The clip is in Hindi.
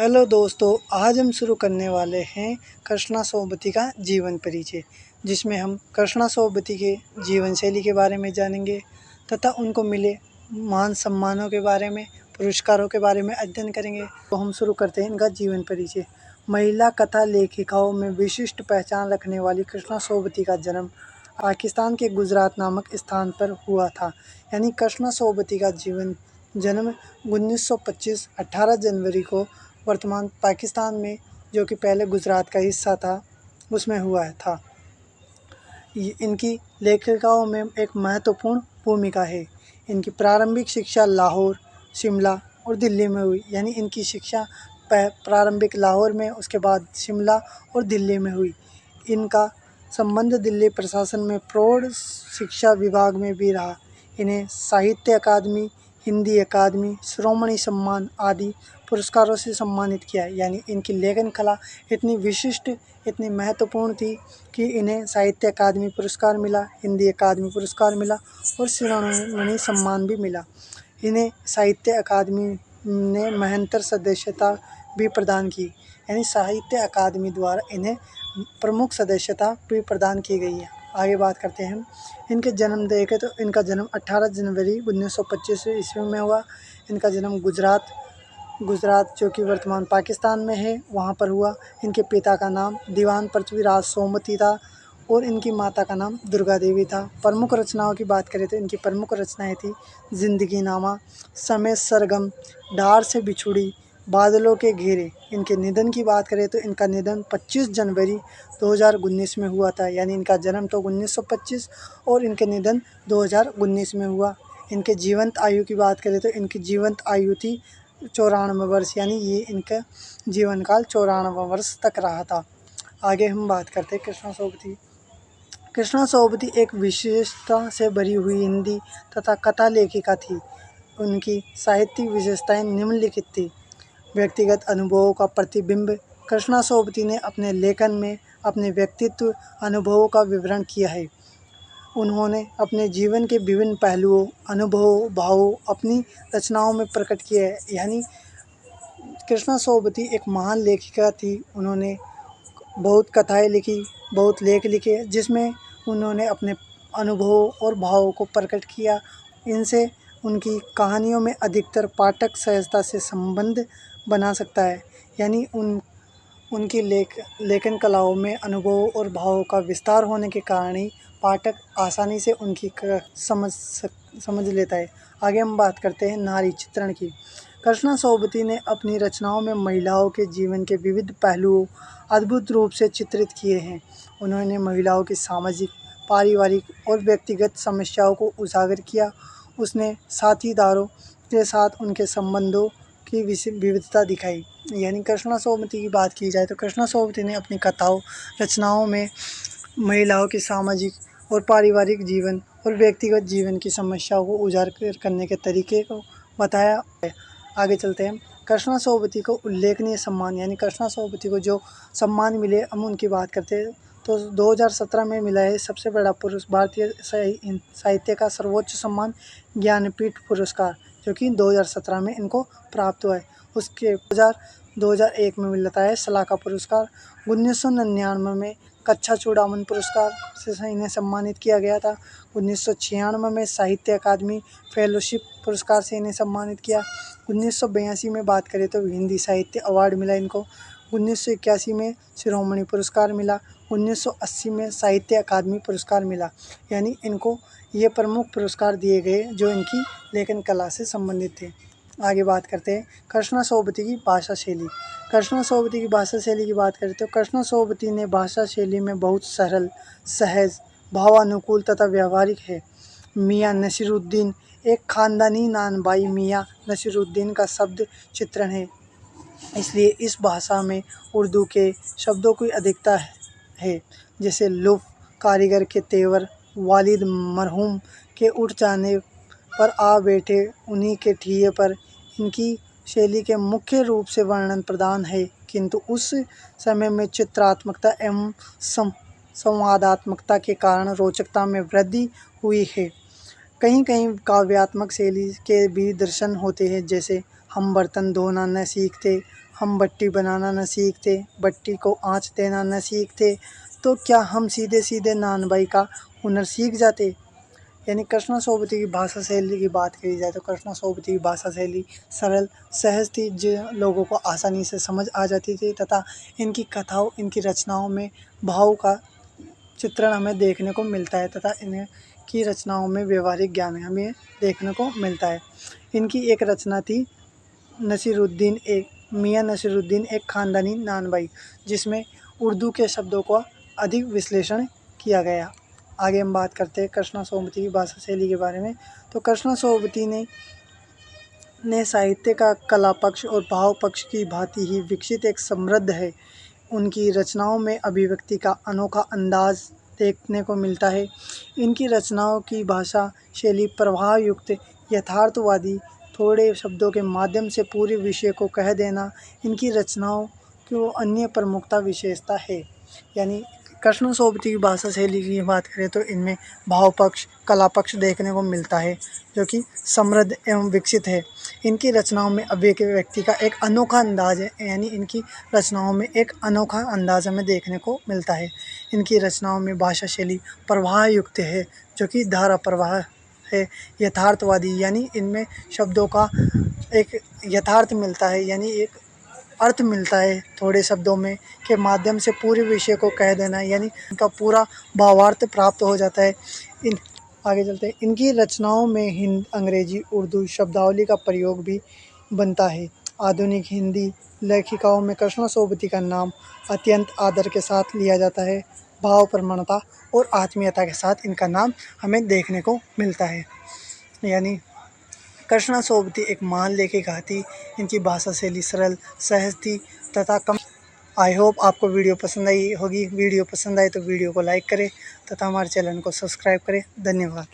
हेलो दोस्तों, आज हम शुरू करने वाले हैं कृष्णा सोबती का जीवन परिचय, जिसमें हम कृष्णा सोबती के जीवन शैली के बारे में जानेंगे तथा उनको मिले मान सम्मानों के बारे में, पुरस्कारों के बारे में अध्ययन करेंगे। तो हम शुरू करते हैं इनका जीवन परिचय। महिला कथा लेखिकाओं में विशिष्ट पहचान रखने वाली कृष्णा सोबती का जन्म पाकिस्तान के गुजरात नामक स्थान पर हुआ था। यानी कृष्णा सोबती का जन्म 1925 18 जनवरी को वर्तमान पाकिस्तान में, जो कि पहले गुजरात का हिस्सा था, उसमें हुआ था। इनकी लेखिकाओं में एक महत्वपूर्ण भूमिका है। इनकी प्रारंभिक शिक्षा लाहौर, शिमला और दिल्ली में हुई। यानी इनकी शिक्षा प्रारंभिक लाहौर में, उसके बाद शिमला और दिल्ली में हुई। इनका संबंध दिल्ली प्रशासन में प्रौढ़ शिक्षा विभाग में भी रहा। इन्हें साहित्य अकादमी, हिंदी अकादमी, श्रोमणी सम्मान आदि पुरस्कारों से सम्मानित किया है। यानी इनकी लेखन कला इतनी विशिष्ट, इतनी महत्वपूर्ण थी कि इन्हें साहित्य अकादमी पुरस्कार मिला, हिंदी अकादमी पुरस्कार मिला और श्रोमणी सम्मान भी मिला। इन्हें साहित्य अकादमी ने महंतर सदस्यता भी प्रदान की। यानी साहित्य अकादमी द्वारा इन्हें प्रमुख सदस्यता भी प्रदान की गई है। आगे बात करते हैं इनके जन्म देखें तो इनका जन्म 18 जनवरी 1925 ईस्वी में हुआ। इनका जन्म गुजरात जो कि वर्तमान पाकिस्तान में है, वहाँ पर हुआ। इनके पिता का नाम दीवान पृथ्वीराज सोमती था और इनकी माता का नाम दुर्गा देवी था। प्रमुख रचनाओं की बात करें तो इनकी प्रमुख रचनाएं थी जिंदगी नामा, समय सरगम, डार से बिछुड़ी, बादलों के घेरे। इनके निधन की बात करें तो इनका निधन 25 जनवरी 2019 में हुआ था। यानी इनका जन्म तो 1925 और इनके निधन 2019 में हुआ। इनके जीवंत आयु की बात करें तो इनकी जीवंत आयु थी 94 वर्ष। यानी ये इनका जीवन काल 94 वर्ष तक रहा था। आगे हम बात करते हैं कृष्णा सोबती। कृष्णा सोबती एक विशेषता से भरी हुई हिंदी तथा कथा लेखिका थी। उनकी साहित्यिक विशेषताएं निम्नलिखित थी। व्यक्तिगत अनुभवों का प्रतिबिंब। कृष्णा सोबती ने अपने लेखन में अपने व्यक्तित्व अनुभवों का विवरण किया है। उन्होंने अपने जीवन के विभिन्न पहलुओं, अनुभवों, भावों अपनी रचनाओं में प्रकट किए हैं। यानी कृष्णा सोबती एक महान लेखिका थी। उन्होंने बहुत कथाएं लिखी, बहुत लेख लिखे, जिसमें उन्होंने अपने अनुभवों और भावों को प्रकट किया। इनसे उनकी कहानियों में अधिकतर पाठक सहजता से संबंध बना सकता है। यानी उनकी लेखन कलाओं में अनुभवों और भावों का विस्तार होने के कारण ही पाठक आसानी से उनकी समझ लेता है। आगे हम बात करते हैं नारी चित्रण की। कृष्णा सोबती ने अपनी रचनाओं में महिलाओं के जीवन के विविध पहलुओं अद्भुत रूप से चित्रित किए हैं। उन्होंने महिलाओं की सामाजिक, पारिवारिक और व्यक्तिगत समस्याओं को उजागर किया। उसने साथीदारों के साथ उनके संबंधों की विविधता दिखाई। यानी कृष्णा सोबती की बात की जाए तो कृष्णा सोबती ने अपनी कथाओं, रचनाओं में महिलाओं के सामाजिक और पारिवारिक जीवन और व्यक्तिगत जीवन की समस्याओं को उजागर करने के तरीके को बताया है। आगे चलते हैं। कृष्णा सोबती को उल्लेखनीय सम्मान, यानी कृष्णा सोबती को जो सम्मान मिले, हम उनकी बात करते हैं तो 2017 में मिला है सबसे बड़ा भारतीय साहित्य का सर्वोच्च सम्मान ज्ञानपीठ पुरस्कार, जो कि 2017 में इनको प्राप्त हुआ है। उसके 2001 में मिलता है सलाका पुरस्कार। 1999 में कच्छा चूड़ामन पुरस्कार से इन्हें सम्मानित किया गया था। 1996 में साहित्य अकादमी फेलोशिप पुरस्कार से इन्हें सम्मानित किया। 1982 में बात करें तो हिंदी साहित्य अवार्ड मिला इनको। 1981 में श्रोमणी पुरस्कार मिला। 1980 में साहित्य अकादमी पुरस्कार मिला। यानी इनको ये प्रमुख पुरस्कार दिए गए जो इनकी लेखन कला से संबंधित थे। आगे बात करते हैं कृष्णा सोबती की भाषा शैली। कृष्णा सोबती की भाषा शैली की बात करें तो कृष्णा सोबती ने भाषा शैली में बहुत सरल, सहज, भावानुकूल तथा व्यवहारिक है। मियाँ नसीरुद्दीन एक खानदानी नाम भाई मियाँ नसीरुद्दीन का शब्द चित्रण है, इसलिए इस भाषा में उर्दू के शब्दों की अधिकता है। जैसे लुफ़, कारीगर के तेवर, वालिद मरहूम के उठ जाने पर आ बैठे उन्हीं के ठिये पर। इनकी शैली के मुख्य रूप से वर्णन प्रधान है, किंतु उस समय में चित्रात्मकता एवं संवादात्मकता के कारण रोचकता में वृद्धि हुई है। कहीं कहीं काव्यात्मक शैली के भी दर्शन होते हैं, जैसे हम बर्तन धोना न सीखते, हम बट्टी बनाना न सीखते, बट्टी को आँच देना न सीखते, तो क्या हम सीधे सीधे नानबाई का हुनर सीख जाते। यानी कृष्णा सोबती की भाषा शैली की बात करी जाए तो कृष्णा सोबती की भाषा शैली सरल सहज थी, जो लोगों को आसानी से समझ आ जाती थी, तथा इनकी कथाओं, इनकी रचनाओं में भाव का चित्रण हमें देखने को मिलता है, तथा इन्हें की रचनाओं में व्यवहारिक ज्ञान हमें देखने को मिलता है। इनकी एक रचना थी मियाँ नसीरुद्दीन एक ख़ानदानी नानबाई, जिसमें उर्दू के शब्दों का अधिक विश्लेषण किया गया। आगे हम बात करते हैं कृष्णा सोबती की भाषा शैली के बारे में। तो कृष्णा सोबती ने साहित्य का कला पक्ष और भाव पक्ष की भांति ही विकसित एक समृद्ध है। उनकी रचनाओं में अभिव्यक्ति का अनोखा अंदाज देखने को मिलता है। इनकी रचनाओं की भाषा शैली प्रवाहयुक्त, यथार्थवादी, थोड़े शब्दों के माध्यम से पूरे विषय को कह देना इनकी रचनाओं की अन्य प्रमुखता विशेषता है। यानी कृष्णा सोबती की भाषा शैली की बात करें तो इनमें भाव पक्ष, कला पक्ष देखने को मिलता है, जो कि समृद्ध एवं विकसित है। इनकी रचनाओं में अभिव्यक्ति का एक अनोखा अंदाज है, यानी इनकी रचनाओं में एक अनोखा अंदाज हमें देखने को मिलता है। इनकी रचनाओं में भाषा शैली प्रवाहयुक्त है, जो कि धारा प्रवाह है। यथार्थवादी, यानी इनमें शब्दों का एक यथार्थ मिलता है, यानी एक अर्थ मिलता है थोड़े शब्दों में के माध्यम से पूरे विषय को कह देना, यानी इनका पूरा भावार्थ प्राप्त हो जाता है। इन आगे चलते हैं। इनकी रचनाओं में हिंदी, अंग्रेजी, उर्दू शब्दावली का प्रयोग भी बनता है। आधुनिक हिंदी लेखिकाओं में कृष्णा सोबती का नाम अत्यंत आदर के साथ लिया जाता है। भाव प्रवणता और आत्मीयता के साथ इनका नाम हमें देखने को मिलता है। यानी कृष्णा सोबती एक महान लेखिका थी। इनकी भाषा शैली सरल सहज थी तथा कम। आई होप आपको वीडियो पसंद आई होगी। वीडियो पसंद आए तो वीडियो को लाइक करें तथा हमारे चैनल को सब्सक्राइब करें। धन्यवाद।